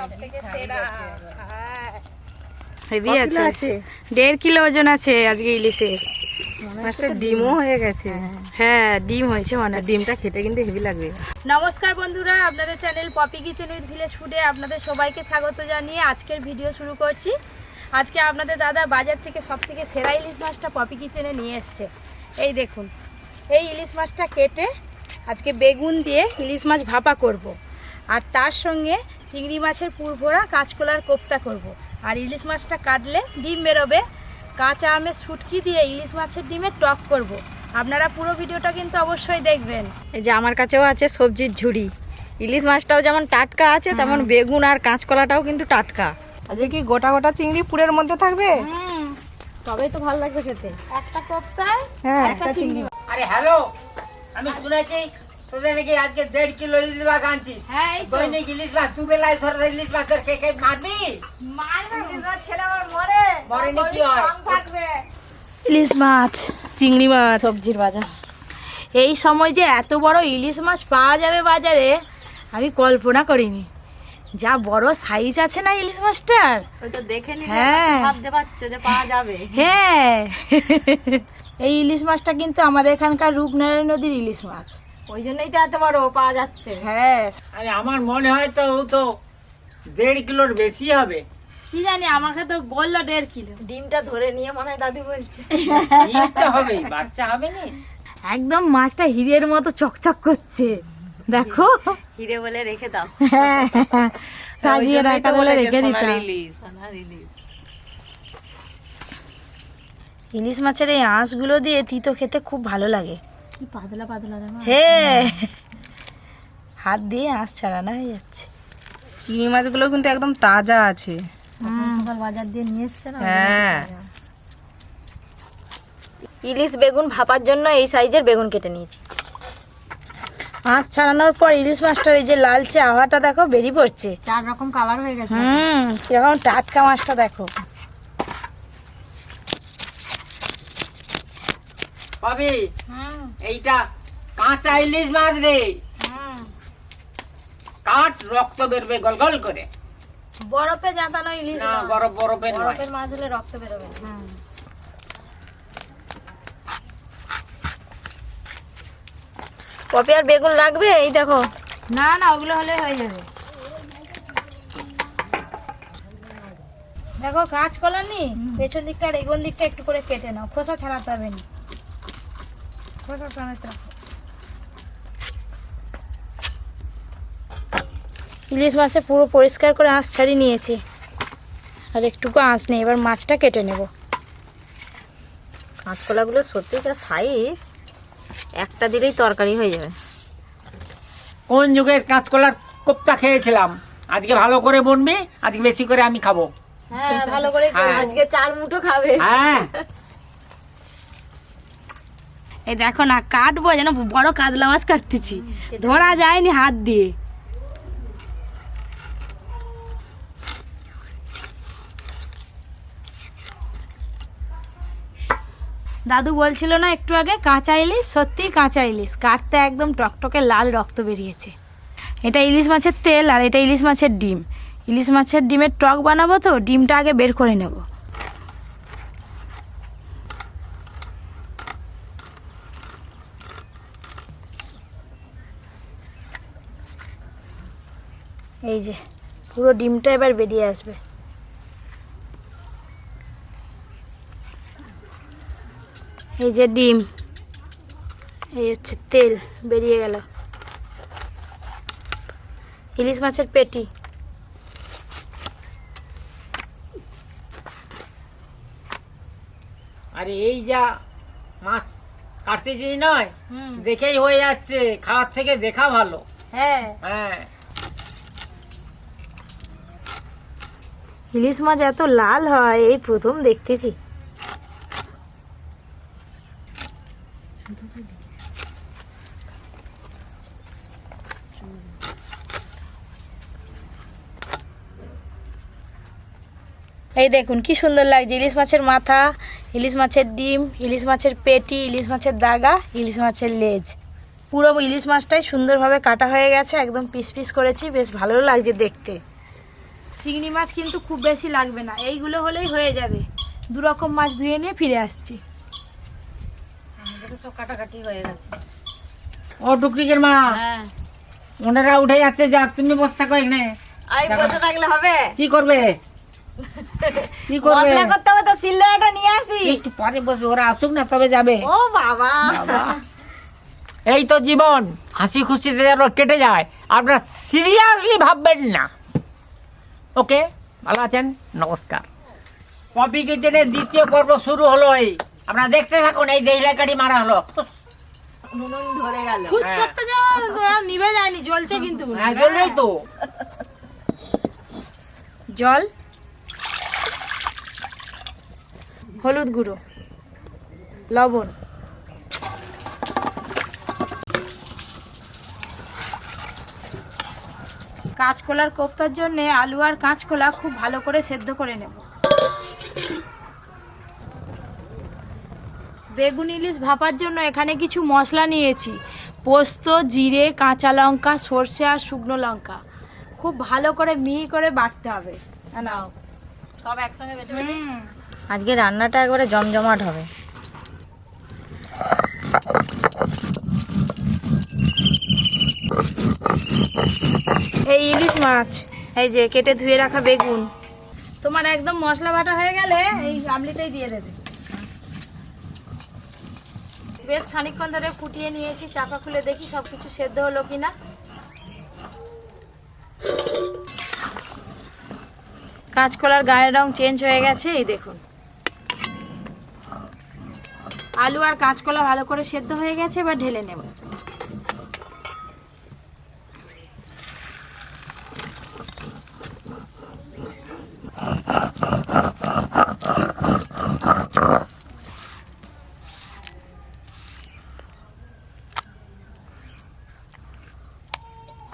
সবথেকে সেরা। হ্যাঁ হেভি আছে, 1.5 কিলো ওজন আছে আজকে ইলিশের। মাছটা ডিমও হয়ে গেছে। হ্যাঁ ডিম হয়েছে মানে। ডিমটা খেতে কিন্তু হেভি লাগবে। নমস্কার বন্ধুরা, আপনাদের channel Poppy kitchen with village ফুডে আপনাদের সবাইকে স্বাগত জানিয়ে আজকের ভিডিও শুরু করছি। আজকে আপনাদের দাদা বাজার থেকে সবথেকে সেরা ইলিশ মাছটা পপি কিচেনে নিয়ে এসছে। এই দেখুন, এই ইলিশ মাছটা কেটে আজকে বেগুন দিয়ে ইলিশ মাছ ভাপা করব। আর তার সঙ্গে চিংড়ি মাছের পুরভরা কাঁচকলার কোপ্তা করব। আর ইলিশ মাছটা কাটলে ডিম বেরোবে, কাঁচা আমের শুটকি দিয়ে ইলিশ মাছের ডিমের টক করব। আপনারা পুরো ভিডিওটা কিন্তু অবশ্যই দেখবেন। এই যে আমার কাছেও আছে সবজির ঝুড়ি। ইলিশ মাছটাও যেমন টাটকা আছে তেমন বেগুন আর কাঁচকলাটাও কিন্তু টাটকা। আজকে কি গোটা গোটা চিংড়ি পুরের মধ্যে থাকবে? তবেই তো ভালো লাগবে খেতে। একটা কোপ্তায় হ্যাঁ, একটা চিংড়ি। আরে হ্যালো, আমি শুনেছি তোদের নাকি আজকে 1.5 কিলো ইলিশ মাছ আনছিস। হ্যাঁ এই তো। দৈনিক ইলিশ মাছ, দু বেলায় ধরে ইলিশ মাছ ধরে কে মারবি? ইলিশ মাছ খেলে আমার মরে কি হয়? থাকবে। ইলিশ মাছ, চিংড়ি মাছ, সবজির বাজার। এই সময় যে এত বড় ইলিশ মাছ পাওয়া যাবে বাজারে আমি কল্পনা করিনি। যা বড় সাইজ আছে না ইলিশ মাছটার। ওই তো দেখে নিলে হ্যাঁ। ভাবতে পারছো যে পাওয়া যাবে। হ্যাঁ এই ইলিশ মাছটা কিন্তু আমাদের এখানকার রূপনারায়ণ নদীর ইলিশ মাছ। ওই জন্যই তো এত বড় পাওয়া যাচ্ছে। হ্যাঁ আরে আমার মনে হয় তো ও তো 1.5 কিলোর বেশি হবে। কি জানি, আমাকে তো বললো 1.5 কিলো। ডিমটা ধরে নিয়ে মনে হয় দাদি বলছে। ইলিশ তো হবেই, বাচ্চা হবে না। একদম মাছটা হিরের মতো চকচক করছে, দেখো। হিরে বলে রেখে দাও। সাজিয়ে রাখা বলে রেখে দিতাম। ইলিশ মাছের এই আঁশগুলো দিয়ে তিতো খেতে খুব ভালো লাগে। কি পাতলা পাতলা দেখো। হ্যাঁ, হাত দিয়ে আঁশ ছাড়ানো হয়ে যাচ্ছে। চিংড়ি মাছগুলো কিন্তু একদম তাজা আছে। সকাল বাজার দিয়ে নিয়ে এসছে না। হ্যাঁ, ইলিশ বেগুন ভাপার জন্য এই সাইজের বেগুন কেটে নিয়েছি। আঁশ ছাড়ানোর পর ইলিশ মাছটার এই যে লালচে আভাটা দেখো বেরিয়ে পড়ছে। 4 রকম কালার হয়ে গেছে। কিরকম টাটকা মাছটা দেখো। পাবি এইটা কাঁচা ইলিশ মাছ রে। কাট, রক্ত বেরবে গল গল করে। বরফে জাঁতানো ইলিশ না, মাছ। বরফের নয়। বরফের মাছ হলে রক্ত বেরোবে না। পপি আর বেগুন লাগবে? এই দেখো। না না, ওগুলো হলে হয়ে যাবে। দেখো কাঁচকলা নি পেছন দিকটা আর এগোন দিকটা একটু করে কেটে নাও, খোসা ছাড়াতে হবে না, খোসা সমেত রাখো। ইলিশ মাছে পুরো পরিষ্কার করে আঁশ ছাড়িয়ে নিয়েছি, আর একটুকু আঁশ নেই। এবার মাছটা কেটে নেব। কাঁচকলাগুলো সত্যি যা সাইজ, একটা দিলেই তরকারি হয়ে যাবে। কোন যুগের কাঁচকলার কোপ্তা খেয়েছিলাম। আজকে ভালো করে বনবি, আজকে বেশি করে আমি খাবো। হ্যাঁ ভালো করে হ্যাঁ। আজকে 4 মুঠো খাবে। হ্যাঁ, এই দেখো না, কাটবো যেন বড় কাতলা মাছ কাটতেছি, ধরা যায়নি হাত দিয়ে। দাদু বলছিল না একটু আগে কাঁচা ইলিশ, সত্যিই কাঁচা ইলিশ, কাটতে একদম টকটকে লাল রক্ত বেরিয়েছে। এটা ইলিশ মাছের তেল আর এটা ইলিশ মাছের ডিম। ইলিশ মাছের ডিমের টক বানাবো, তো ডিমটা আগে বের করে নেব। এই যে পুরো ডিমটা এবার বেরিয়ে আসবে। এই যে ডিম, এই হচ্ছে তেল বেরিয়ে গেল। ইলিশ মাছের পেটি। আরে এই যা মাছ কাটতেছি নয়, দেখেই হয়ে যাচ্ছে। খাওয়ার থেকে দেখা ভালো। হ্যাঁ, হ্যাঁ, ইলিশ মাছ এত লাল হয় এই প্রথম দেখতেছি। এই দেখুন কি সুন্দর লাগছে। ইলিশ মাছের মাথা, ইলিশ মাছের ডিম, ইলিশ মাছের পেটি, ইলিশ মাছের দাগা, ইলিশ মাছের লেজ। পুরো ইলিশ মাছটাই সুন্দরভাবে কাটা হয়ে গেছে, একদম পিস পিস করেছি, বেশ ভালো লাগছে দেখতে। চিংড়ি মাছ কিন্তু খুব বেশি লাগবে না, এইগুলো হলেই হয়ে যাবে। দু রকম মাছ ধুয়ে নিয়ে ফিরে আসছি। আমাদেরও সব কাটাকাটি হয়ে গেছে। ও টুকরিকের মা, হ্যাঁ, ওনারা উঠে যাচ্ছে, যাক তুমি বসে থাকো এখানে। এই বসে থাকলে হবে? কি করবে? কি করবে? মশলা করতে হবে তো, সিলনোড়াটা নিয়ে আসি। একটু পরে বসবে, ওরা আসুক না তবে যাবে। ও বাবা, এই তো জীবন, হাসি খুশিতে যেন কেটে যায়, আপনারা সিরিয়াসলি ভাববেন না। ওকে, ভালো আছেন? নমস্কার। পপি কিচেনের দ্বিতীয় পর্ব শুরু হলো। এই আপনারা দেখতে থাকুন, এই দেহলাকাটি মারা হলো। নুন ধরে গেল। খুশ হ্যাঁ। করতে যাওয়া নিভে যায়নি, জ্বলছে কিন্তু। হ্যাঁ, জন্যই তো। জল, হলুদ গুঁড়ো, লবণ, কাঁচকলার কোফতার জন্য আলু আর কাঁচকলা খুব ভালো করে সেদ্ধ করে নেব। বেগুন ইলিশ ভাপার জন্য এখানে কিছু মশলা নিয়েছি। পোস্ত, জিরে, কাঁচা লঙ্কা, সর্ষে আর শুকনো লঙ্কা। খুব ভালো করে মিহি করে বাটতে হবে। নাও, সব একসঙ্গে বেটে বেটে। আজকে রান্নাটা একবারে জমজমাট হবে। এই ইলিশ মাছ, এই যে কেটে ধুয়ে রাখা বেগুন। তোমার একদম মশলা বাটা হয়ে গেলে এই গামলিতেই দিয়ে দেবে। বেশ খানিকক্ষণ ধরে ফুটিয়ে নিয়েছি, চাপা খুলে দেখি সবকিছু সেদ্ধ হলো কিনা। কাঁচকলার গায়ের রং চেঞ্জ হয়ে গেছে, এই দেখুন। আলু আর কাঁচকলা ভালো করে সেদ্ধ হয়ে গেছে, এবার ঢেলে নেব।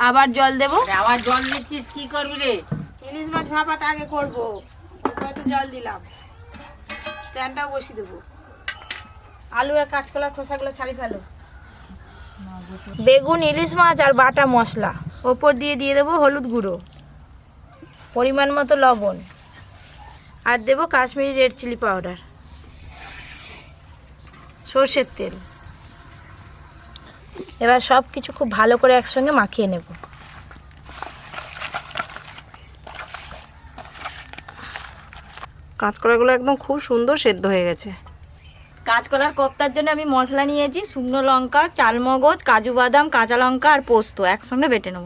আবার জল দেব। আবার জল দিচ্ছিস, কি করবি রে? ইলিশ মাছ ভাপাটা আগে করবো, তারপরে তো জল দিলাম। স্ট্যান্ডটাও বসিয়ে দেবো। আলু আর কাঁচকলার খোসাগুলো ছাড়ি ফেলো। বেগুন, ইলিশ মাছ আর বাটা মশলা ওপর দিয়ে দেবো হলুদ গুঁড়ো, পরিমাণ মতো লবণ, আর দেবো কাশ্মীরি রেড চিলি পাউডার, সর্ষের তেল। এবার সব কিছু খুব ভালো করে একসঙ্গে মাখিয়ে নেব। কাঁচকলাগুলো একদম খুব সুন্দর সেদ্ধ হয়ে গেছে। কাঁচকলার কোফতার জন্য আমি মশলা নিয়েছি, শুকনো লঙ্কা, চালমগজ, কাজু বাদাম, কাঁচা লঙ্কা আর পোস্ত একসঙ্গে বেটে নেব।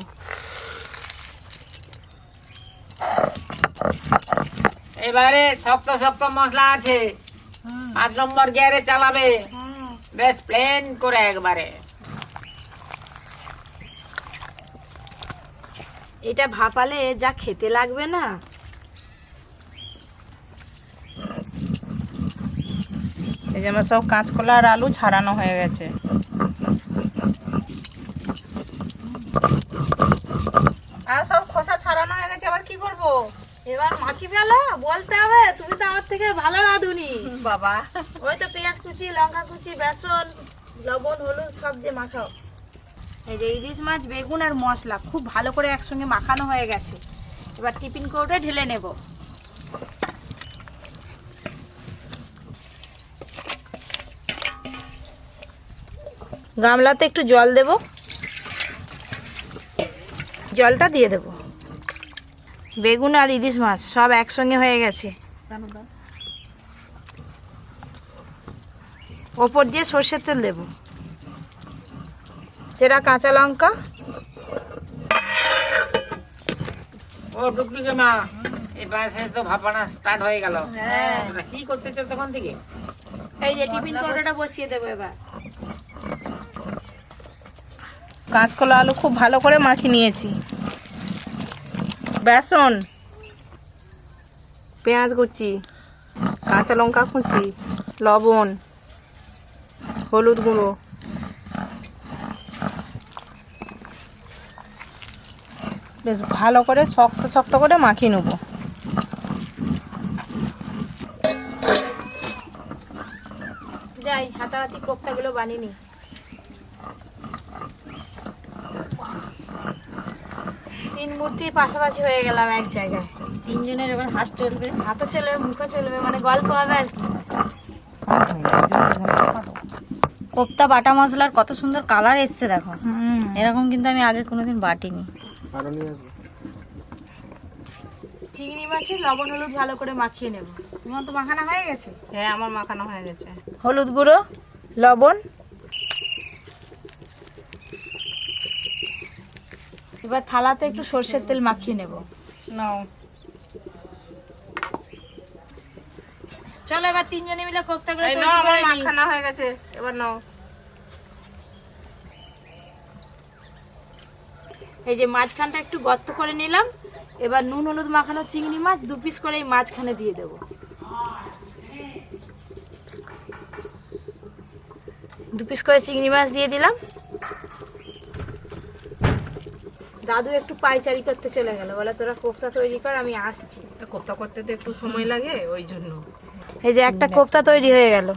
এবারে শক্ত শক্ত মশলা আছে, 5 নম্বর গিয়ারে চালাবে, বেশ প্লেন করে একবারে। এটা ভাপালে যা খেতে লাগবে না। এই যে আমার সব কাঁচকলা আর আলু ছাড়ানো হয়ে গেছে। আর সব খোসা ছাড়ানো হয়ে গেছে, আবার কি করব? এবার মাখি ফেলো, বলতে হবে। তুমি তো আমার থেকে ভালো রাঁধুনি বাবা, ওই তো পেঁয়াজ কুচি, লঙ্কা কুচি, বেসন, লবণ, হলুদ সব দিয়ে মাখাও। এই যে ইলিশ মাছ, বেগুন আর মশলা খুব ভালো করে একসঙ্গে মাখানো হয়ে গেছে। এবার টিফিন কৌটোয় ঢেলে নেব। গামলাতে একটু জল দেব, জলটা দিয়ে দেব। বেগুন আর ইলিশ মাছ সব একসঙ্গে হয়ে গেছে। ওপর দিয়ে সর্ষের তেল দেব, যেটা কাঁচা লঙ্কা। ও টুকটুকে মা, এই পাশে তো ভাপানা স্টার্ট হয়ে গেল। হ্যাঁ। তোমরা কি করতেছো তখন থেকে? এই যে টিফিন কৌটোটা বসিয়ে দেবো এবার। কাঁচকলা আলু খুব ভালো করে মাখিয়ে নিয়েছি। বেসন, পেঁয়াজ কুচি, কাঁচা লঙ্কা কুচি, লবণ, হলুদ গুঁড়ো, বেশ ভালো করে শক্ত শক্ত করে মাখিয়ে নেব। যাই হাতাহাতি কোপ্তাগুলো বানিয়ে নি। তিন মূর্তি পাশাপাশি হয়ে গেলাম এক জায়গায়। তিনজনের এবার হাত চলবে। হাতও চলবে, মুখও চলবে, মানে গল্প হবে আর কি। কোপ্তা বাটা মশলার কত সুন্দর কালার এসছে দেখো। এরকম কিন্তু আমি আগে কোনোদিন বাটিনি। চিংড়ি মাছের লবণ হলুদ ভালো করে মাখিয়ে নেব। তোমার তো মাখানো হয়ে গেছে? হ্যাঁ, আমার মাখানো হয়ে গেছে। হলুদ গুঁড়ো, লবণ, এবার থালাতে একটু সর্ষের তেল মাখিয়ে নেব। নাও। চলো এবার তিনজনে মিলে কোপ্তাগুলো এই তৈরি নাও, আমার করে নিই। মাখানো হয়ে গেছে, এবার নাও। এই যে মাঝখানটা একটু গর্ত করে নিলাম। এবার নুন হলুদ মাখানো চিংড়ি মাছ 2 পিস করে এই মাঝখানে দিয়ে দেব। 2 পিস করে চিংড়ি মাছ দিয়ে দিলাম। দাদু একটু পাইচারি করতে চলে গেল, বলে তোরা কোপ্তা তৈরি কর, আমি আসছি। এটা কোপ্তা করতে তো একটু সময় লাগে, ওই জন্য। এই যে একটা কোপ্তা তৈরি হয়ে গেল।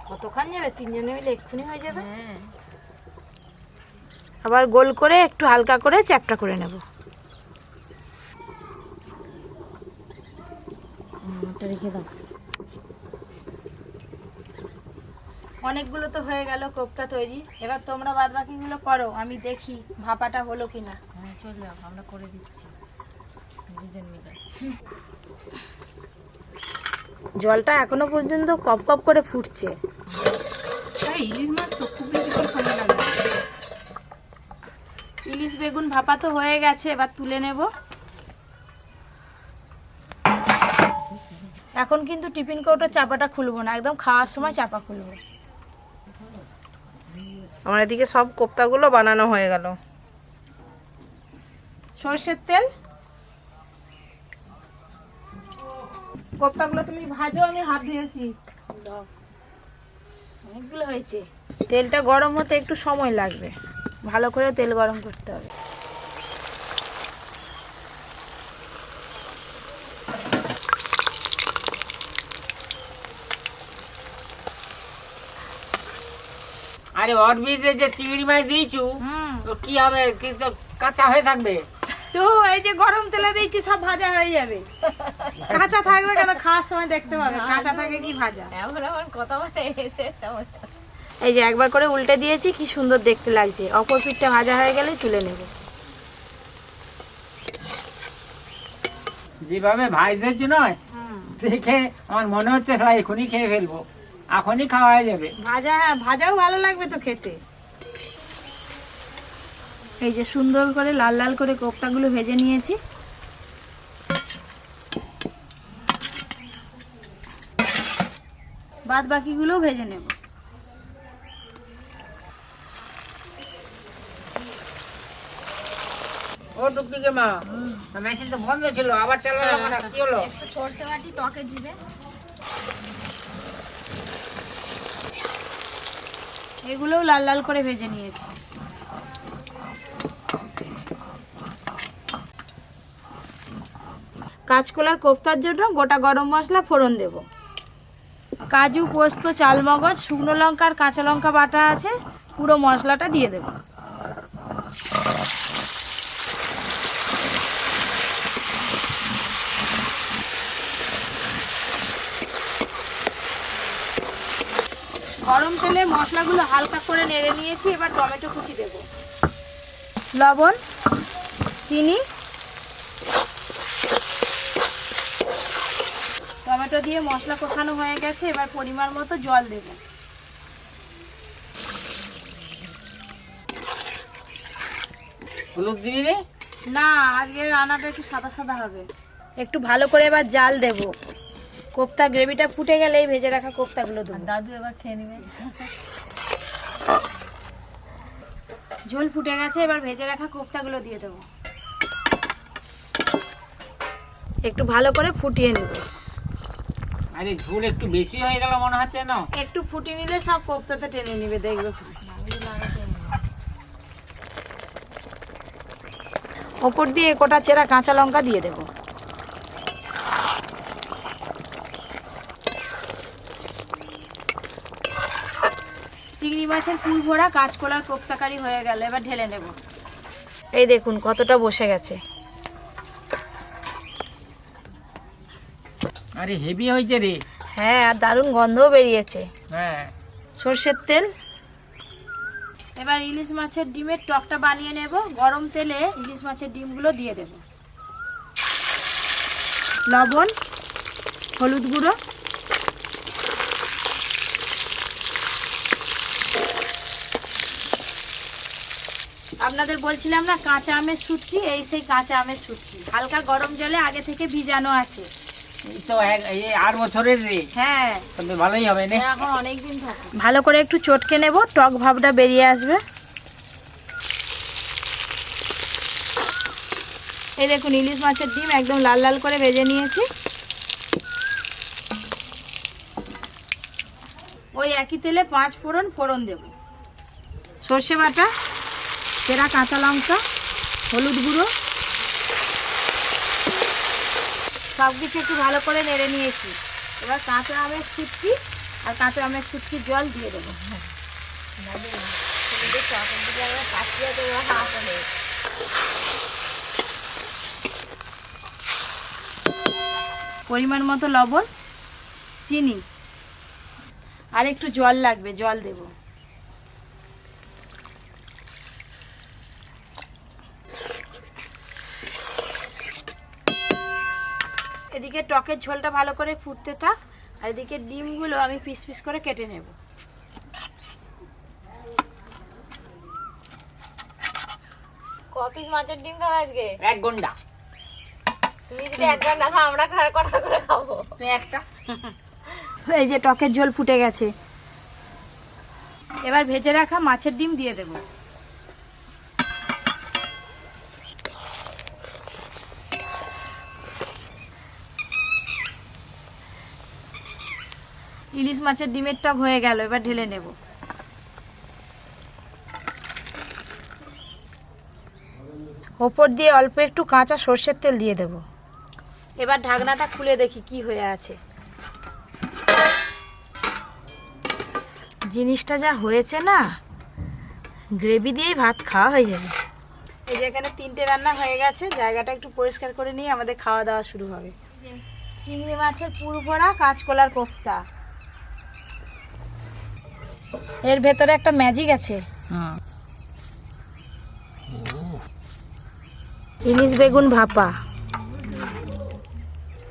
কতক্ষণ যাবে? তিনজনে মিলে এক্ষুনি হয়ে যাবে। আবার গোল করে একটু হালকা করে চ্যাপটা করে নেব। রেখে দাও। অনেকগুলো তো হয়ে গেল কোপ্তা তৈরি। এবার তোমরা বাদ বাকিগুলো করো, আমি দেখি ভাপাটা হলো কিনা। হ্যাঁ চল যাও, আমরা করে দিচ্ছি দুজন মিলে। জলটা এখনো পর্যন্ত কপ কপ করে ফুটছে। ইলিশ মাছ তো খুব বেশি করে সময় লাগে। ইলিশ বেগুন ভাপা তো হয়ে গেছে, এবার তুলে নেব। এখন কিন্তু টিফিন কৌটোর চাপাটা খুলবো না, একদম খাওয়ার সময় চাপা খুলবো। আমার এদিকে সব কোপ্তাগুলো বানানো হয়ে গেল। সরষের তেল, কোপ্তাগুলো তুমি ভাজো, আমি হাত ধুয়েছি। অনেকগুলো হয়েছে। তেলটা গরম হতে একটু সময় লাগবে, ভালো করে তেল গরম করতে হবে। আরে ওর ভিতরে যে চিংড়ি মাছ দিয়েছু, তো কি হবে? কি তো কাঁচা হয়ে থাকবে? তো এই যে গরম তেলে দিয়েছি, সব ভাজা হয়ে যাবে। কাঁচা থাকবে কেন? খাওয়ার সময় দেখতে পাবে কাঁচা থাকে কি ভাজা। এখন আমার কথা বলে এসে সমস্যা। এই যে একবার করে উল্টে দিয়েছি, কি সুন্দর দেখতে লাগছে। অপর পিঠটা ভাজা হয়ে গেলে তুলে নেব। যেভাবে ভাজতেছি নয়, দেখে আমার মনে হচ্ছে সবাই এখনই খেয়ে ফেলবো, এখনই খাওয়া হয়ে যাবে। ভাজা, হ্যাঁ ভাজাও ভালো লাগবে তো খেতে। এই যে সুন্দর করে লাল লাল করে কোপ্তাগুলো ভেজে নিয়েছি। বাদ বাকিগুলোও ভেজে নেব। ও টুকটুকে মা, মেশিন তো বন্ধ ছিল, আবার চালালাম না, কি হলো? একটু সরষে বাটি টকে দিবে। এগুলোও লাল লাল করে ভেজে নিয়েছি। কাঁচকলার কোপ্তার জন্য গোটা গরম মশলা ফোড়ন দেব। কাজু, পোস্ত, চালমগজ, শুকনো লঙ্কা আর কাঁচা লঙ্কা বাটা আছে, পুরো মশলাটা দিয়ে দেব। গরম তেলে মশলাগুলো হালকা করে নেড়ে নিয়েছি। এবার টমেটো কুচি দেব, লবণ, চিনি, টমেটো দিয়ে মশলা কষানো হয়ে গেছে। এবার পরিমাণ মতো জল দেব। হলুদ দিবি রে? না, আজকে রান্নাটা একটু সাদা সাদা হবে। একটু ভালো করে এবার জাল দেব। কোপ্তা গ্রেভিটা ফুটে গেলে এই ভেজে রাখা কোপ্তাগুলো দেব। দাদু এবার খেয়ে নেবে। ঝোল ফুটে গেছে, এবার ভেজে রাখা কোপ্তাগুলো দিয়ে দেব। একটু ভালো করে ফুটিয়ে নেব। আরে ঝোল একটু বেশি হয়ে গেল মনে হচ্ছে না? একটু ফুটিয়ে নিলে সব কোপ্তাতে টেনে নেবে, দেখবে। ওপর দিয়ে কোটা চেরা কাঁচা লঙ্কা দিয়ে দেব। চিংড়ি মাছের পুর ভরা কাঁচকলার কোপ্তাকারি হয়ে গেল, এবার ঢেলে নেব। এই দেখুন কতটা বসে গেছে। আরে হেভি হয়েছে রে। হ্যাঁ, আর দারুণ গন্ধও বেরিয়েছে। হ্যাঁ, সর্ষের তেল। এবার ইলিশ মাছের ডিমের টকটা বানিয়ে নেব। গরম তেলে ইলিশ মাছের ডিমগুলো দিয়ে দেব। লবণ, হলুদ গুঁড়ো, আপনাদের বলছিলাম না কাঁচা আমের শুটকি, এই সেই কাঁচা আমের শুটকি হালকা গরম জলে আগে থেকে ভিজানো আছে। এই তো এই 8 বছরের রে। হ্যাঁ, তবে ভালোই হবে না? এখন অনেক দিন থাকে। ভালো করে একটু চটকে নেব, টক ভাবটা বেরিয়ে আসবে। এই দেখুন ইলিশ মাছের ডিম একদম লাল লাল করে ভেজে নিয়েছি। ওই একই তেলে 5 ফোড়ন দেব। সর্ষে বাটা, চেরা কাঁচা লঙ্কা, হলুদ গুঁড়ো, সব কিছু একটু ভালো করে নেড়ে নিয়েছি। এবার কাঁচা আমের শুটকি আর কাঁচা আমের শুটকির জল দিয়ে দেবো। পরিমাণ মতো লবণ, চিনি আর একটু জল লাগবে, জল দেব। এদিকে টকের ঝোলটা ভালো করে ফুটতে থাক, আর এদিকে ডিমগুলো আমি পিস পিস করে কেটে নেব। কপিস মাছের ডিম খাবো আজকে? 1 ঘন্টা। তুমি যদি 1 ঘন্টা খাও, আমরা কটা করে খাবো? তুই একটা। এই যে টকের ঝোল ফুটে গেছে। এবার ভেজে রাখা মাছের ডিম দিয়ে দেব। ইলিশ মাছের ডিমের টক হয়ে গেল, এবার ঢেলে নেব। ওপর দিয়ে অল্প একটু কাঁচা সর্ষের তেল দিয়ে দেব। এবার ঢাকনাটা খুলে দেখি কি হয়ে আছে। জিনিসটা যা হয়েছে না, গ্রেভি দিয়েই ভাত খাওয়া হয়ে যাবে। এই যে এখানে 3টে রান্না হয়ে গেছে, জায়গাটা একটু পরিষ্কার করে নিয়ে আমাদের খাওয়া দাওয়া শুরু হবে। চিংড়ি মাছের পুর ভরা কাঁচকলার কোফতা। এর ভেতরে একটা ম্যাজিক আছে। ইলিশ বেগুন ভাপা।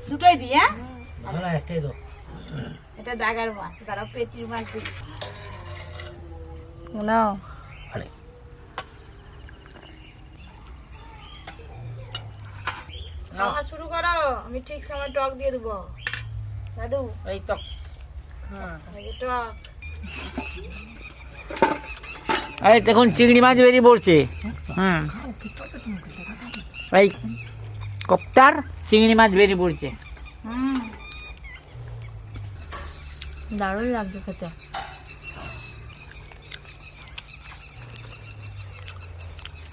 দুটোই দিয়ে? একটাই দাও। এটা দাগার মাছ, তারা পেটির মাছ দিচ্ছে। নাও। খাওয়া শুরু করো, আমি ঠিক সময় টক দিয়ে দেবো। দাদু এই তো। এই যে টক। এই দেখুন চিংড়ি মাছ বেরিয়ে পড়ছে। এই কোপ্তার চিংড়ি মাছ বেরিয়ে পড়ছে। দারুণ লাগবে খেতে।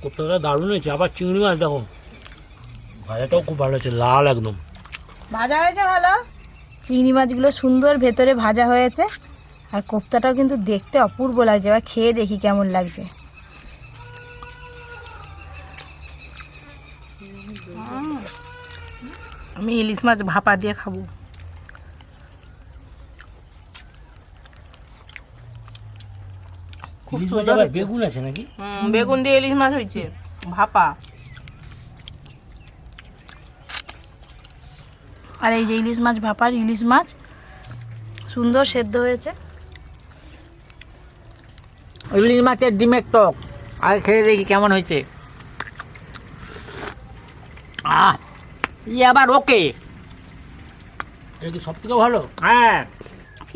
কোপ্তাটা দারুণ হয়েছে। আবার চিংড়ি মাছ দেখো, ভাজাটাও খুব ভালো হয়েছে, লাল একদম। ভাজা হয়েছে ভালো, চিংড়ি মাছগুলো সুন্দর ভেতরে ভাজা হয়েছে, আর কোপ্তাটাও কিন্তু দেখতে অপূর্ব লাগছে। এবার খেয়ে দেখি কেমন লাগছে। আমি ইলিশ মাছ ভাপা দিয়ে খাবো। ইলিশ মাছ আবার বেগুন আছে নাকি? বেগুন দিয়ে ইলিশ মাছ হয়েছে ভাপা। আর এই যে ইলিশ মাছ ভাপার ইলিশ মাছ সুন্দর সেদ্ধ হয়েছে। ইলিশ মাছের ডিমের টক আর খেয়ে দেখি কেমন হয়েছে। আবার ওকে। এটা কি সব থেকে ভালো? হ্যাঁ,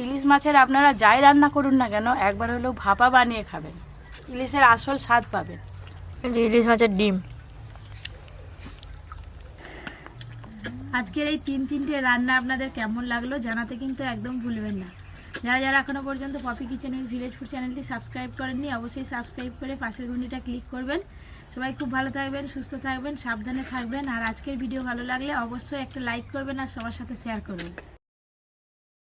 ইলিশ মাছের আপনারা যাই রান্না করুন না কেন, একবার হলেও ভাপা বানিয়ে খাবেন, ইলিশের আসল স্বাদ পাবেন। ইলিশ মাছের ডিম। আজকের এই তিনটে রান্না আপনাদের কেমন লাগলো জানাতে কিন্তু একদম ভুলবেন না। যারা যারা এখনো পর্যন্ত Poppy kitchen with village food চ্যানেলটি সাবস্ক্রাইব করেননি, অবশ্যই সাবস্ক্রাইব করে পাশের ঘন্টিটা ক্লিক করবেন। সবাই খুব ভালো থাকবেন, সুস্থ থাকবেন, সাবধানে থাকবেন। আর আজকের ভিডিও ভালো লাগলে অবশ্যই একটা লাইক করবেন আর সবার সাথে শেয়ার করবেন।